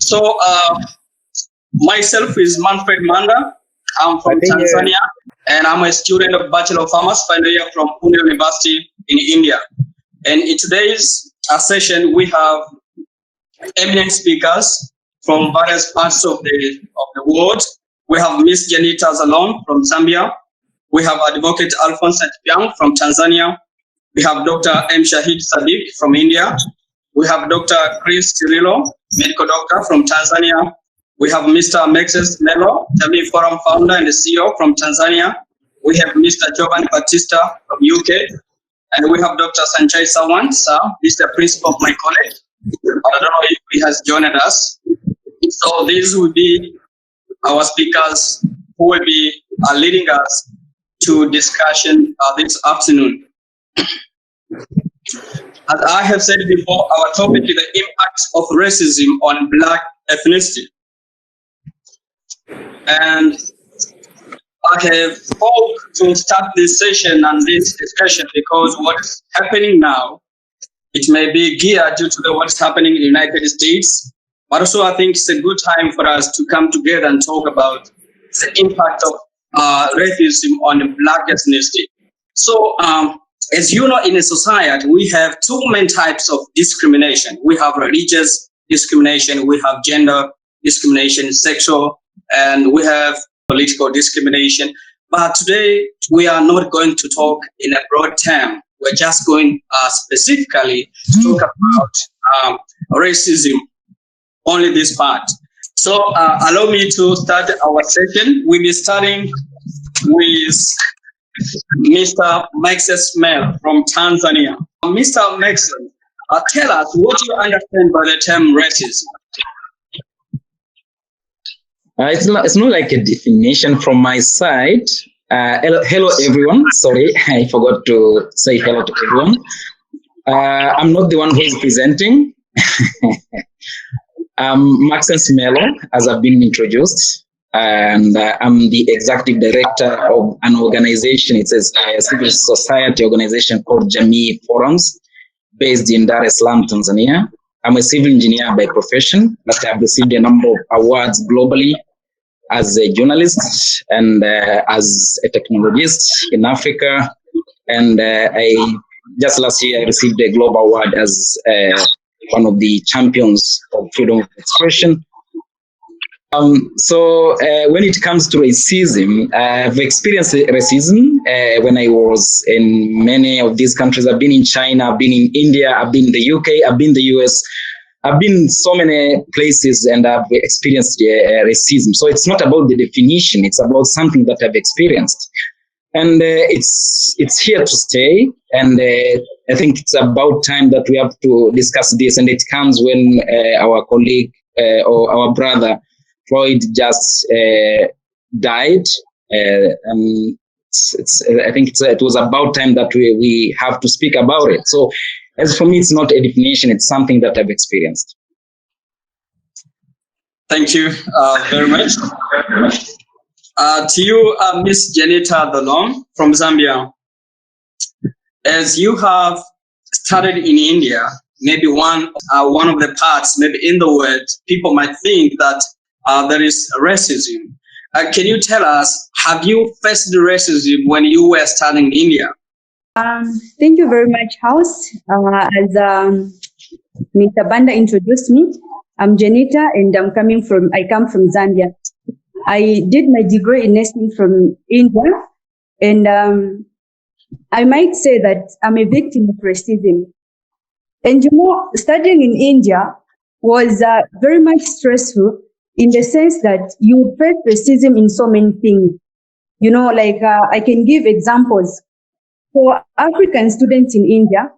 So, myself is Manfred Manda. I'm from Tanzania, and I'm a student of Bachelor of Commerce final year from Pune University in India. And in today's session, we have eminent speakers from various parts of the world. We have Miss Janita Zalom from Zambia. We have Advocate Alphonse Piang from Tanzania. We have Dr. M. Shahid Sadiq from India. We have Dr. Chris Cirillo, medical doctor from Tanzania. We have Mr. Mexes Melo, Jamii Forum founder and CEO from Tanzania. We have Mr. Giovanni Battista from UK. And we have Dr. Sanjay Sawant, sir. He's the principal of my college. But I don't know if he has joined us. So these will be our speakers who will be leading us to discussion this afternoon. As I have said before, our topic is the impact of racism on Black ethnicity. And I have hoped to start this session and this discussion because what is happening now, it may be geared due to what's happening in the United States, but also I think it's a good time for us to come together and talk about the impact of racism on the Black ethnicity. So, as you know, in a society, we have two main types of discrimination. We have religious discrimination, we have gender discrimination, sexual, and we have political discrimination. But today, we are not going to talk in a broad term. We're just going specifically to talk about racism, only this part. So allow me to start our session. We'll be starting with Mr. Mexes Mel from Tanzania. Mr. Mexes, tell us what you understand by the term racism. It's not like a definition from my side. Hello, everyone. Sorry, I forgot to say hello to everyone. I'm not the one who is presenting. I'm Maxence Melo, as I've been introduced, and I'm the executive director of an organization. It's a civil society organization called Jamii Forums, based in Dar es Salaam, Tanzania. I'm a civil engineer by profession, but I've received a number of awards globally as a journalist and as a technologist in Africa. And just last year, I received a global award as one of the champions of freedom of expression. So when it comes to racism, I've experienced racism when I was in many of these countries. I've been in China, I've been in India, I've been in the UK, I've been in the US. I've been in so many places and I've experienced racism. So it's not about the definition, it's about something that I've experienced. And it's here to stay. And I think it's about time that we have to discuss this. And it comes when our colleague or our brother, Floyd, just died. And I think it was about time that we have to speak about it. So as for me, it's not a definition, it's something that I've experienced. Thank you very much. To you, Miss Janita Zalom from Zambia. As you have studied in India, maybe one of the parts, maybe in the world, people might think that there is racism. Can you tell us, have you faced the racism when you were studying in India? Thank you very much, House. As Mr. Banda introduced me, I'm Janita and I come from Zambia. I did my degree in nursing from India, and I might say that I'm a victim of racism. And you know, studying in India was very much stressful in the sense that you face racism in so many things. You know, like I can give examples. For African students in India,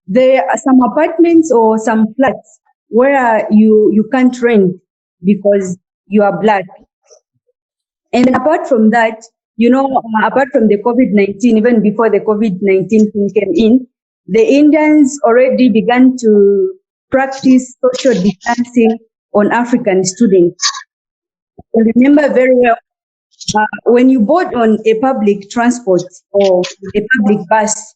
there are some apartments or some flats where you can't rent because you are Black. And apart from that, you know, apart from the COVID-19, even before the COVID-19 thing came in, the Indians already began to practice social distancing on African students. I remember very well, when you board on a public transport or a public bus,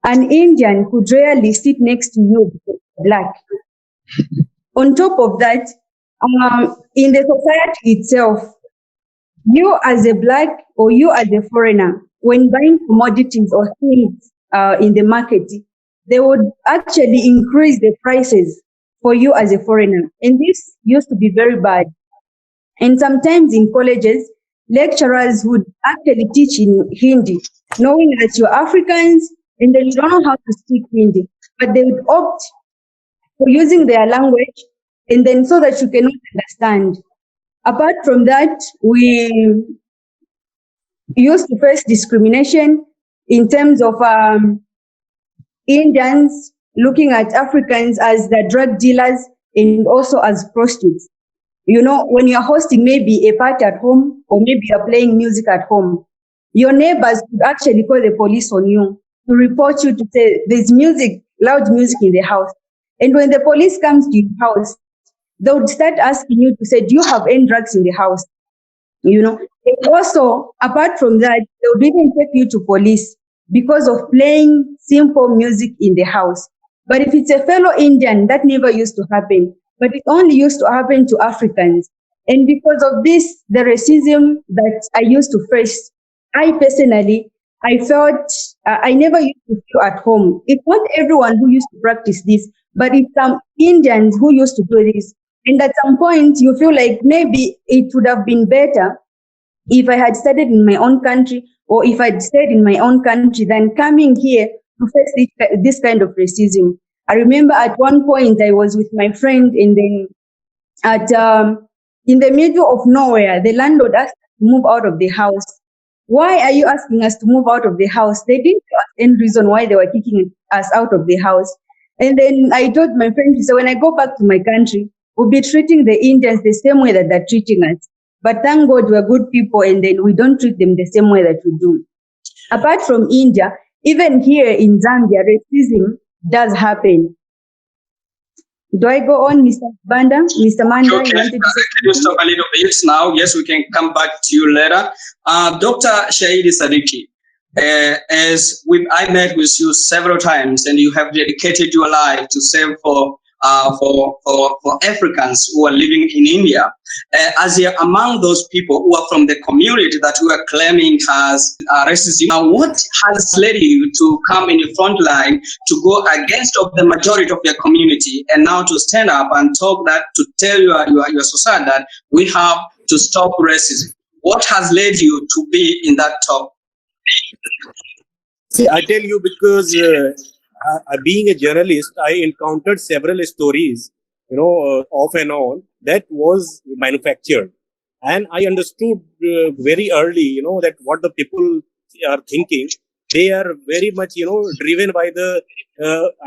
an Indian could rarely sit next to you because you're Black. On top of that, in the society itself, you as a black or you as a foreigner, when buying commodities or things in the market, they would actually increase the prices for you as a foreigner. And this used to be very bad. And sometimes in colleges, lecturers would actually teach in Hindi, knowing that you're Africans and then you don't know how to speak Hindi. But they would opt for using their language and then so that you cannot understand. Apart from that, we used to face discrimination in terms of Indians looking at Africans as the drug dealers and also as prostitutes. You know, when you're hosting maybe a party at home or maybe you're playing music at home, your neighbors could actually call the police on you to report you to say there's music, loud music in the house. And when the police comes to your house, they would start asking you to say, do you have any drugs in the house? You know, and also, apart from that, they would even take you to police because of playing simple music in the house. But if it's a fellow Indian, that never used to happen. But it only used to happen to Africans. And because of this, the racism that I used to face, I personally, I felt I never used to feel at home. It's not everyone who used to practice this, but it's some Indians who used to do this. And at some point, you feel like maybe it would have been better if I had studied in my own country or if I'd stayed in my own country than coming here to face this kind of racism. I remember at one point I was with my friend and then at in the middle of nowhere, the landlord asked us to move out of the house. Why are you asking us to move out of the house? They didn't ask any reason why they were kicking us out of the house. And then I told my friend, so when I go back to my country, we'll be treating the Indians the same way that they're treating us. But thank God we're good people and then we don't treat them the same way that we do. Apart from India, even here in Zambia, racism does happen. Do I go on, Mr. Banda? Mr. Manda, Okay, you wanted to say can you stop a little bit now? Yes, we can come back to you later. Dr. Shahidi Sadiki, I met with you several times, and you have dedicated your life to serve for Africans who are living in India. As you're among those people who are from the community that we are claiming has racism, what has led you to come in the front line to go against of the majority of your community and now to stand up and talk that to tell your society that we have to stop racism? What has led you to be in that top? See, I tell you because being a journalist, I encountered several stories, off and on that was manufactured, and I understood very early, that what the people are thinking. They are very much, driven by the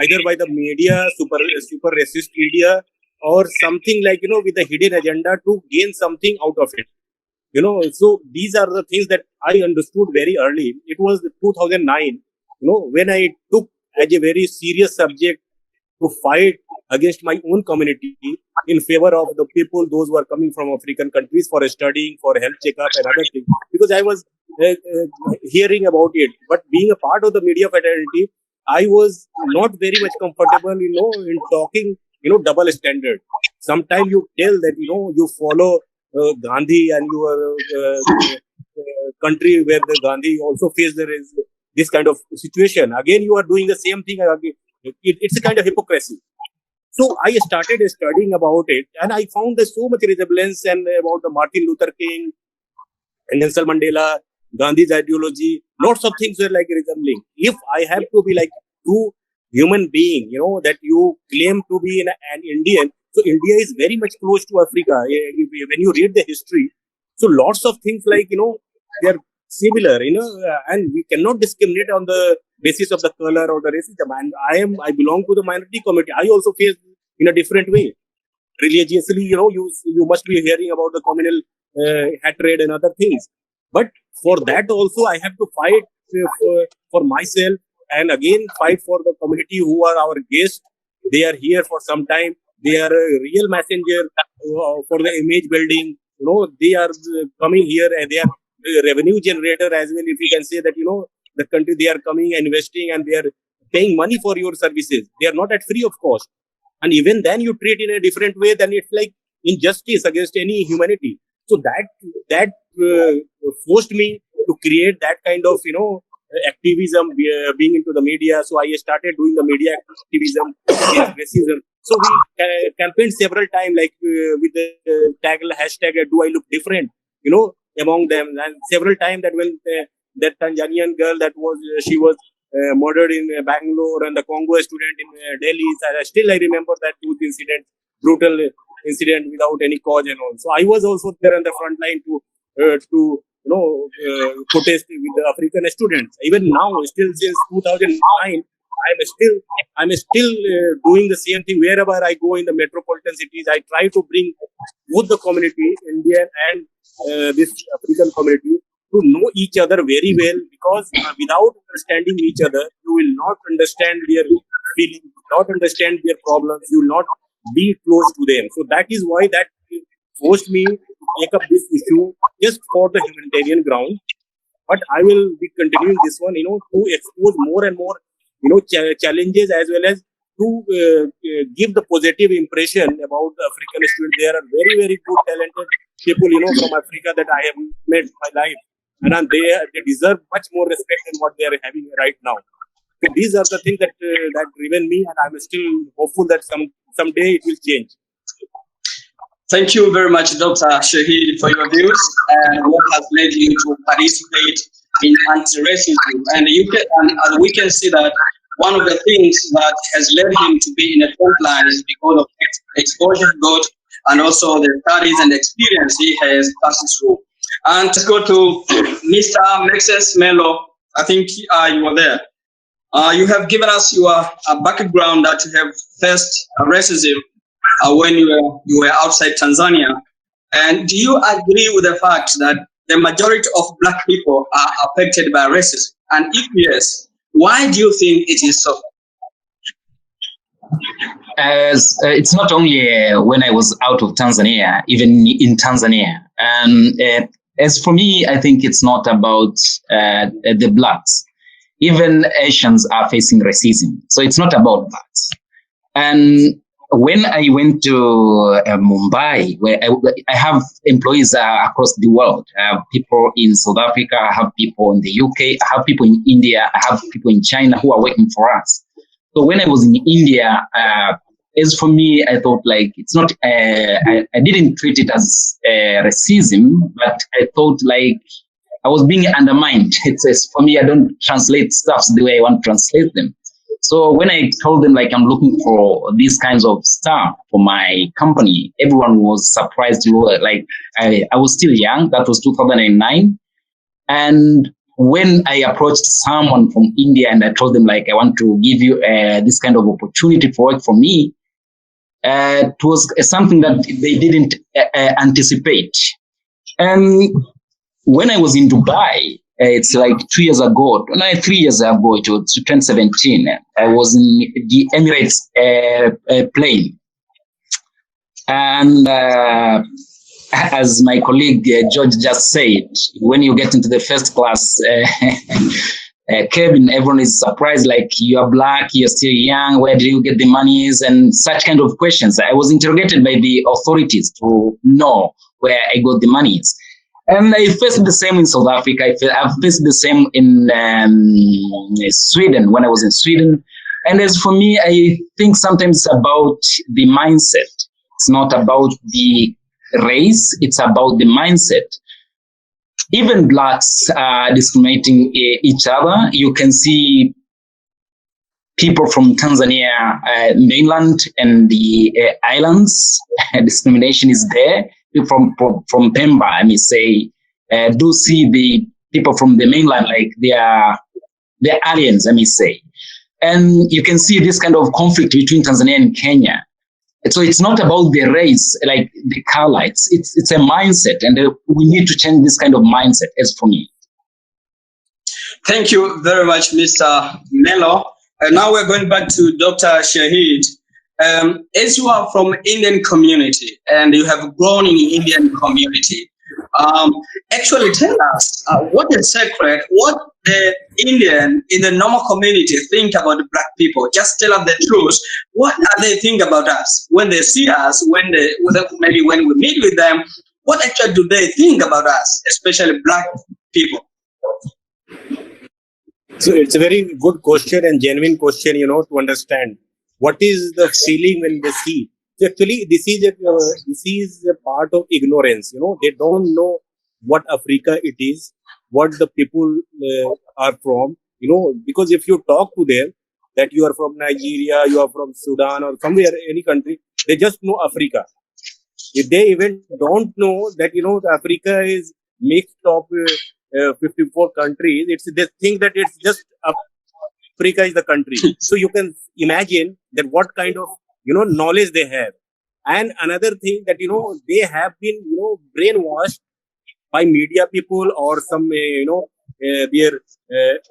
either by the media, super racist media, or something like with a hidden agenda to gain something out of it. So these are the things that I understood very early. It was 2009, when I took as a very serious subject to fight against my own community in favor of the people, those who are coming from African countries for studying, for health checkup and other things, because I was hearing about it. But being a part of the media fraternity, I was not very much comfortable, in talking, double standard. Sometimes you tell that, you follow Gandhi and your country where the Gandhi also faced this kind of situation. Again, you are doing the same thing. It's a kind of hypocrisy. So I started studying about it, and I found there's so much resemblance and about the Martin Luther King and Nelson Mandela, Gandhi's ideology. Lots of things were like resembling. If I have to be like true human being, that you claim to be an Indian. So India is very much close to Africa. When you read the history, so lots of things like, they are similar, and we cannot discriminate on the basis of the color or the racism. And I belong to the minority community. I also face in a different way. Religiously, you must be hearing about the communal hatred and other things. But for that also, I have to fight for myself, and again fight for the community who are our guests. They are here for some time. They are a real messenger for the image building. They are coming here and they are revenue generator as well. If you can say that, the country, they are coming and investing and they are paying money for your services. They are not at free of cost. And even then you treat in a different way, then it's like injustice against any humanity. So that forced me to create that kind of activism, being into the media. So I started doing the media activism against racism. So we campaigned several times, like with the tag hashtag "Do I look different?" Among them, and several times that when that Tanzanian girl that was she was murdered in Bangalore, and the Congo student in Delhi. Still, I remember that youth incident, brutal incident without any cause and all. So I was also there on the front line to protest with the African students. Even now, still since 2009, I'm still doing the same thing wherever I go in the metropolitan cities. I try to bring both the community, Indian and this African community, to know each other very well, because without understanding each other, you will not understand their feelings, not understand their problems, you will not be close to them. So that is why that forced me to take up this issue just for the humanitarian ground. But I will be continuing this one, to expose more and more, challenges, as well as to give the positive impression about the African students. There are very, very good, talented people, from Africa that I have met in my life. And they deserve much more respect than what they are having right now. So these are the things that driven me, and I'm still hopeful that someday it will change. Thank you very much, Dr. Shahid, for your views and what has led you to participate in anti-racism. And and we can see that one of the things that has led him to be in the front line is because of exposure he got, and also the studies and experience he has passed through. And let's go to Mr. Mexes Melo. I think you were there. You have given us your background that you have faced racism when you were outside Tanzania. And do you agree with the fact that the majority of Black people are affected by racism? And if yes, why do you think it is so? As it's not only when I was out of Tanzania, even in Tanzania. As for me, I think it's not about the Blacks. Even Asians are facing racism. So it's not about Blacks. And when I went to Mumbai, where I have employees across the world, I have people in South Africa, I have people in the UK, I have people in India, I have people in China who are working for us. So when I was in India, as for me, I thought like it's not, I didn't treat it as racism, but I thought like I was being undermined. It's for me, I don't translate stuff the way I want to translate them. So when I told them like I'm looking for these kinds of stuff for my company, everyone was surprised. Like I was still young. That was 2009. And when I approached someone from India and I told them like I want to give you this kind of opportunity for work for me, it was something that they didn't anticipate. And when I was in Dubai, it's like 3 years ago, it was 2017. I was in the Emirates plane. And as my colleague George just said, when you get into the first class cabin, everyone is surprised, like you are Black, you're still young, where do you get the monies, and such kind of questions. I was interrogated by the authorities to know where I got the monies. And I faced the same in South Africa. I've faced the same in Sweden, when I was in Sweden. And as for me, I think sometimes it's about the mindset. It's not about the race, it's about the mindset. Even Blacks are discriminating each other. You can see people from Tanzania, mainland and the islands, discrimination is there. From Pemba, I may say, do see the people from the mainland like they're aliens, I may say. And you can see this kind of conflict between Tanzania and Kenya. So it's not about the race, like the color, it's a mindset, and we need to change this kind of mindset, as for me. Thank you very much, Mr. Melo. And now we're going back to Dr. Shahid. As you are from Indian community and you have grown in Indian community, um, actually tell us what is secret, what the Indian in the normal community think about the black people. Just tell us the truth. What are they think about us when they see us, maybe when we meet with them? What actually do they think about us, especially black people? So it's a very good question and genuine question, to understand what is the feeling when they see. So actually, this is a part of ignorance. They don't know what Africa it is, what the people are from. Because if you talk to them that you are from Nigeria, you are from Sudan or somewhere, any country, they just know Africa. If they even don't know that Africa is mixed of 54 countries, they think that it's just Africa is the country. So you can imagine that what kind of knowledge they have. And another thing that they have been brainwashed by media people or some their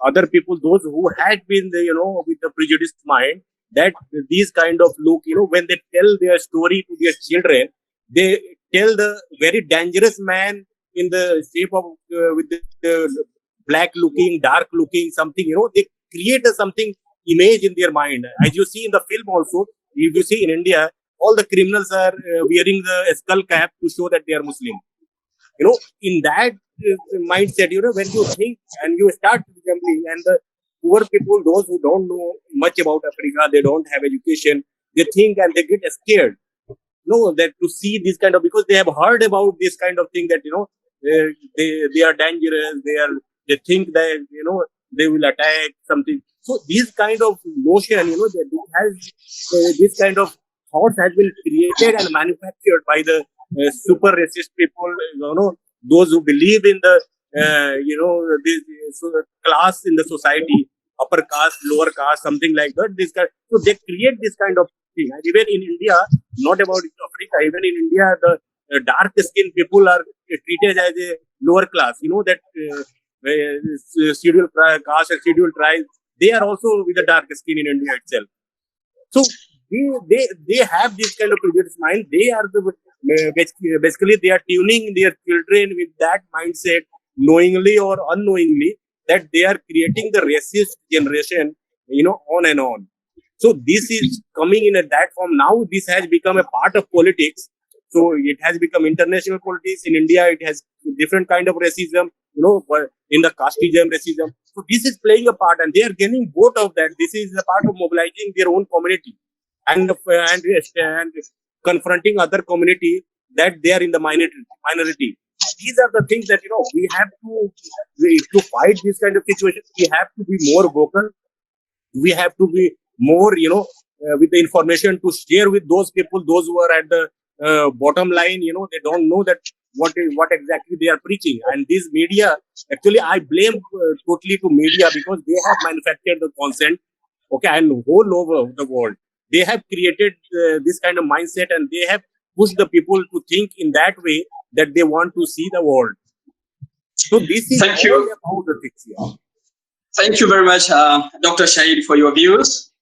other people, those who had been with the prejudiced mind, that these kind of look, when they tell their story to their children, they tell the very dangerous man in the shape of with the black looking, dark looking something. They create something image in their mind. As you see in the film also, if you see in India, all the criminals are wearing the skull cap to show that they are Muslim. In that mindset, when you think and you start resembling, and the poor people, those who don't know much about Africa, they don't have education, they think and they get scared. That to see this kind of, because they have heard about this kind of thing, that they are dangerous, they think that they will attack something. So this kind of notion, that it has this kind of thoughts has been created and manufactured by the super racist people, those who believe in the this class in the society, upper caste, lower caste, something like that. So they create this kind of thing. And even in India, not about Africa, even in India, the dark skinned people are treated as a lower class. That scheduled caste and scheduled tribes, they are also with the dark skin in India itself. So they have this kind of prejudice mind. They are basically they are tuning their children with that mindset, knowingly or unknowingly, that they are creating the racist generation, on and on. So this is coming in that form. Now this has become a part of politics. So it has become international politics. In India, it has different kind of racism, in the casteism, racism. So this is playing a part, and they are getting both of that. This is a part of mobilizing their own community and confronting other community that they are in the minority. These are the things that we have to fight this kind of situation. We have to be more vocal. We have to be more, with the information to share with those people, those who are at the bottom line. They don't know that what exactly they are preaching. And this media, actually, I blame totally to media, because they have manufactured the consent, okay, and all over the world. They have created this kind of mindset, and they have pushed the people to think in that way, that they want to see the world. So this is Thank you. about the things here. Thank you very much, Dr. Shahid, for your views.